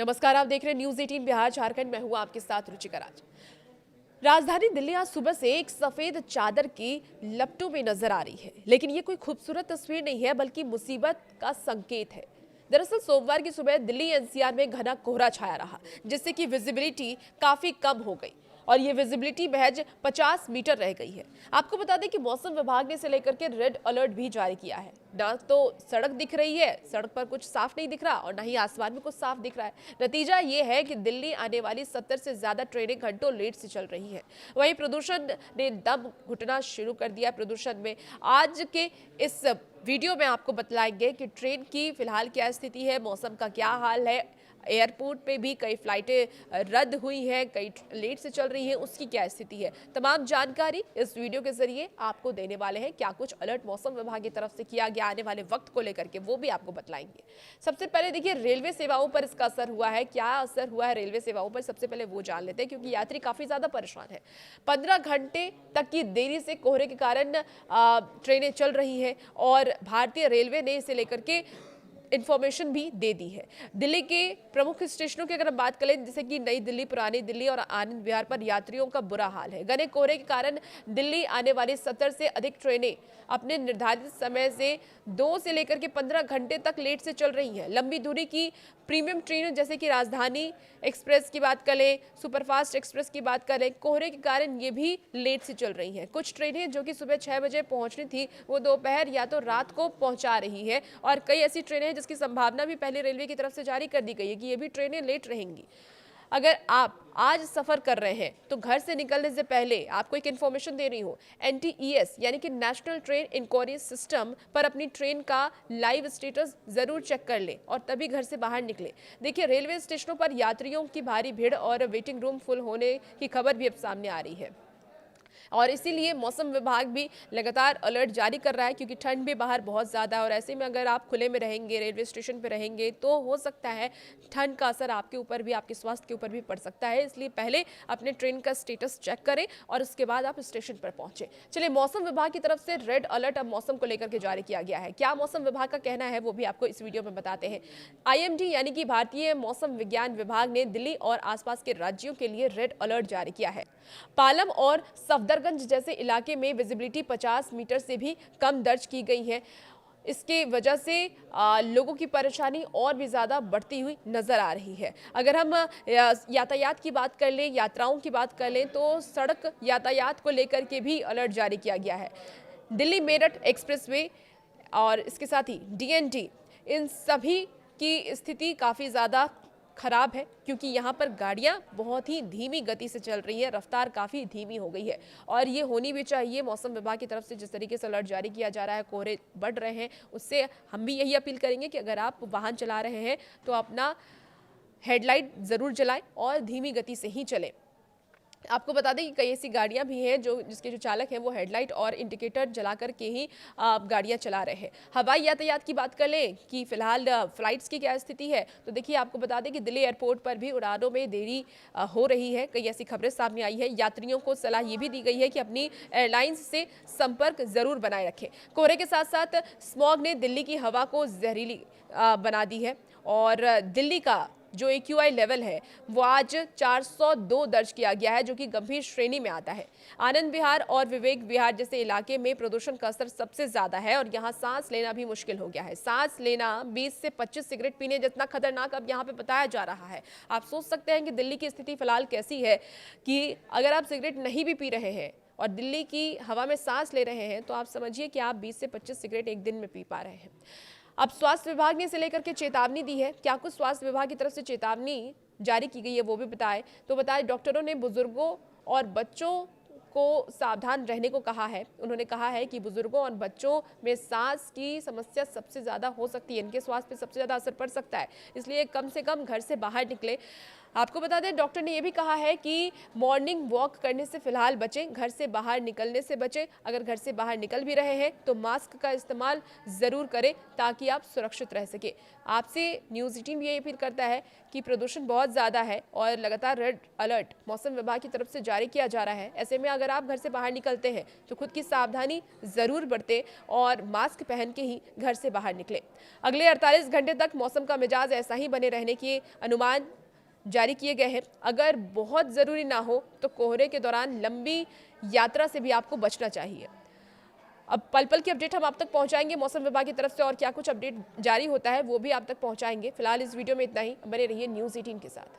नमस्कार, आप देख रहे हैं न्यूज 18 बिहार झारखंड। मैं हूं आपके साथ रुचिका राज। राजधानी दिल्ली आज सुबह से एक सफेद चादर की लपटों में नजर आ रही है, लेकिन ये कोई खूबसूरत तस्वीर नहीं है बल्कि मुसीबत का संकेत है। दरअसल सोमवार की सुबह दिल्ली एनसीआर में घना कोहरा छाया रहा, जिससे कि विजिबिलिटी काफी कम हो गई और ये विजिबिलिटी महज 50 मीटर रह गई है। आपको बता दें कि मौसम विभाग ने इसे लेकर के रेड अलर्ट भी जारी किया है। ना तो सड़क दिख रही है, सड़क पर कुछ साफ नहीं दिख रहा और ना ही आसमान में कुछ साफ दिख रहा है। नतीजा ये है कि दिल्ली आने वाली 70 से ज्यादा ट्रेनें घंटों लेट से चल रही है। वहीं प्रदूषण ने दम घुटना शुरू कर दिया। प्रदूषण में आज के इस वीडियो में आपको बतलाएंगे कि ट्रेन की फिलहाल क्या स्थिति है, मौसम का क्या हाल है, एयरपोर्ट पे भी कई फ्लाइटें रद्द हुई हैं, कई लेट से चल रही हैं, उसकी क्या स्थिति है। तमाम जानकारी इस वीडियो के जरिए आपको देने वाले हैं। क्या कुछ अलर्ट मौसम विभाग की तरफ से किया गया आने वाले वक्त को लेकर के, वो भी आपको बतलाएंगे। सबसे पहले देखिए, रेलवे सेवाओं पर इसका असर हुआ है। क्या असर हुआ है रेलवे सेवाओं पर, सबसे पहले वो जान लेते हैं, क्योंकि यात्री काफी ज्यादा परेशान है। 15 घंटे तक की देरी से कोहरे के कारण ट्रेनें चल रही है और भारतीय रेलवे ने इसे लेकर के इंफॉर्मेशन भी दे दी है। दिल्ली के प्रमुख स्टेशनों की अगर हम बात करें, जैसे कि नई दिल्ली, पुरानी दिल्ली और आनंद विहार पर यात्रियों का बुरा हाल है। घने कोहरे के कारण दिल्ली आने वाली 70 से अधिक ट्रेनें अपने निर्धारित समय से 2 से लेकर के 15 घंटे तक लेट से चल रही हैं। लंबी दूरी की प्रीमियम ट्रेनें जैसे कि राजधानी एक्सप्रेस की बात करें, सुपरफास्ट एक्सप्रेस की बात करें, कोहरे के कारण ये भी लेट से चल रही हैं। कुछ ट्रेनें जो कि सुबह 6 बजे पहुंचनी थी, वो दोपहर या तो रात को पहुंचा रही है और कई ऐसी ट्रेनें हैं जिसकी संभावना भी पहले रेलवे की तरफ से जारी कर दी गई है कि ये भी ट्रेनें लेट रहेंगी। अगर आप आज सफर कर रहे हैं तो घर से निकलने से पहले आपको एक इन्फॉर्मेशन दे रही हूँ, NTES यानी कि नेशनल ट्रेन इंक्वायरी सिस्टम पर अपनी ट्रेन का लाइव स्टेटस जरूर चेक कर ले और तभी घर से बाहर निकले। देखिए, रेलवे स्टेशनों पर यात्रियों की भारी भीड़ और वेटिंग रूम फुल होने की खबर भी अब सामने आ रही है और इसीलिए मौसम विभाग भी लगातार अलर्ट जारी कर रहा है, क्योंकि ठंड भी बाहर बहुत ज़्यादा है और ऐसे में अगर आप खुले में रहेंगे, रेलवे स्टेशन पे रहेंगे, तो हो सकता है ठंड का असर आपके ऊपर भी, आपके स्वास्थ्य के ऊपर भी पड़ सकता है। इसलिए पहले अपने ट्रेन का स्टेटस चेक करें और उसके बाद आप स्टेशन पर पहुंचे। चलिए, मौसम विभाग की तरफ से रेड अलर्ट अब मौसम को लेकर के जारी किया गया है। क्या मौसम विभाग का कहना है वो भी आपको इस वीडियो में बताते हैं। IMD यानी कि भारतीय मौसम विज्ञान विभाग ने दिल्ली और आसपास के राज्यों के लिए रेड अलर्ट जारी किया है। पालम और सफदरगंज जैसे इलाके में विजिबिलिटी 50 मीटर से भी कम दर्ज की गई है। इसके वजह से लोगों की परेशानी और भी ज़्यादा बढ़ती हुई नजर आ रही है। अगर हम यातायात की बात कर लें, यात्राओं की बात कर लें, तो सड़क यातायात को लेकर के भी अलर्ट जारी किया गया है। दिल्ली मेरठ एक्सप्रेसवे और इसके साथ ही DND, इन सभी की स्थिति काफ़ी ज़्यादा खराब है, क्योंकि यहाँ पर गाड़ियाँ बहुत ही धीमी गति से चल रही है, रफ्तार काफ़ी धीमी हो गई है और ये होनी भी चाहिए। मौसम विभाग की तरफ से जिस तरीके से अलर्ट जारी किया जा रहा है, कोहरे बढ़ रहे हैं, उससे हम भी यही अपील करेंगे कि अगर आप वाहन चला रहे हैं तो अपना हेडलाइट ज़रूर जलाएं और धीमी गति से ही चलें। आपको बता दें कि कई ऐसी गाड़ियां भी हैं जिसके जो चालक हैं वो हेडलाइट और इंडिकेटर जला करके ही गाड़ियां चला रहे हैं। हवाई यातायात की बात कर लें कि फिलहाल फ्लाइट्स की क्या स्थिति है, तो देखिए, आपको बता दें कि दिल्ली एयरपोर्ट पर भी उड़ानों में देरी हो रही है। कई ऐसी खबरें सामने आई है। यात्रियों को सलाह ये भी दी गई है कि अपनी एयरलाइंस से संपर्क जरूर बनाए रखें। कोहरे के साथ साथ स्मॉग ने दिल्ली की हवा को जहरीली बना दी है और दिल्ली का जो AQI लेवल है वो आज 402 दर्ज किया गया है, जो कि गंभीर श्रेणी में आता है। आनंद विहार और विवेक विहार जैसे इलाके में प्रदूषण का असर सबसे ज्यादा है और यहाँ सांस लेना भी मुश्किल हो गया है। सांस लेना 20 से 25 सिगरेट पीने जितना खतरनाक अब यहाँ पे बताया जा रहा है। आप सोच सकते हैं कि दिल्ली की स्थिति फिलहाल कैसी है, कि अगर आप सिगरेट नहीं भी पी रहे हैं और दिल्ली की हवा में सांस ले रहे हैं तो आप समझिए कि आप 20 से 25 सिगरेट एक दिन में पी पा रहे हैं। अब स्वास्थ्य विभाग ने इसे लेकर के चेतावनी दी है। क्या कुछ स्वास्थ्य विभाग की तरफ से चेतावनी जारी की गई है वो भी बताएं। तो बताएं, डॉक्टरों ने बुजुर्गों और बच्चों को सावधान रहने को कहा है। उन्होंने कहा है कि बुजुर्गों और बच्चों में सांस की समस्या सबसे ज़्यादा हो सकती है, इनके स्वास्थ्य पर सबसे ज़्यादा असर पड़ सकता है, इसलिए कम से कम घर से बाहर निकले। आपको बता दें, डॉक्टर ने यह भी कहा है कि मॉर्निंग वॉक करने से फिलहाल बचें, घर से बाहर निकलने से बचें। अगर घर से बाहर निकल भी रहे हैं तो मास्क का इस्तेमाल ज़रूर करें ताकि आप सुरक्षित रह सके। आपसे न्यूज़ 18 भी यही अपील करता है कि प्रदूषण बहुत ज़्यादा है और लगातार रेड अलर्ट मौसम विभाग की तरफ से जारी किया जा रहा है। ऐसे में अगर आप घर से बाहर निकलते हैं तो खुद की सावधानी ज़रूर बरतें और मास्क पहन के ही घर से बाहर निकलें। अगले 48 घंटे तक मौसम का मिजाज ऐसा ही बने रहने के अनुमान जारी किए गए हैं। अगर बहुत ज़रूरी ना हो तो कोहरे के दौरान लंबी यात्रा से भी आपको बचना चाहिए। अब पल पल की अपडेट हम आप तक पहुंचाएंगे मौसम विभाग की तरफ से, और क्या कुछ अपडेट जारी होता है वो भी आप तक पहुंचाएंगे। फिलहाल इस वीडियो में इतना ही। बने रहिए न्यूज़ 18 के साथ।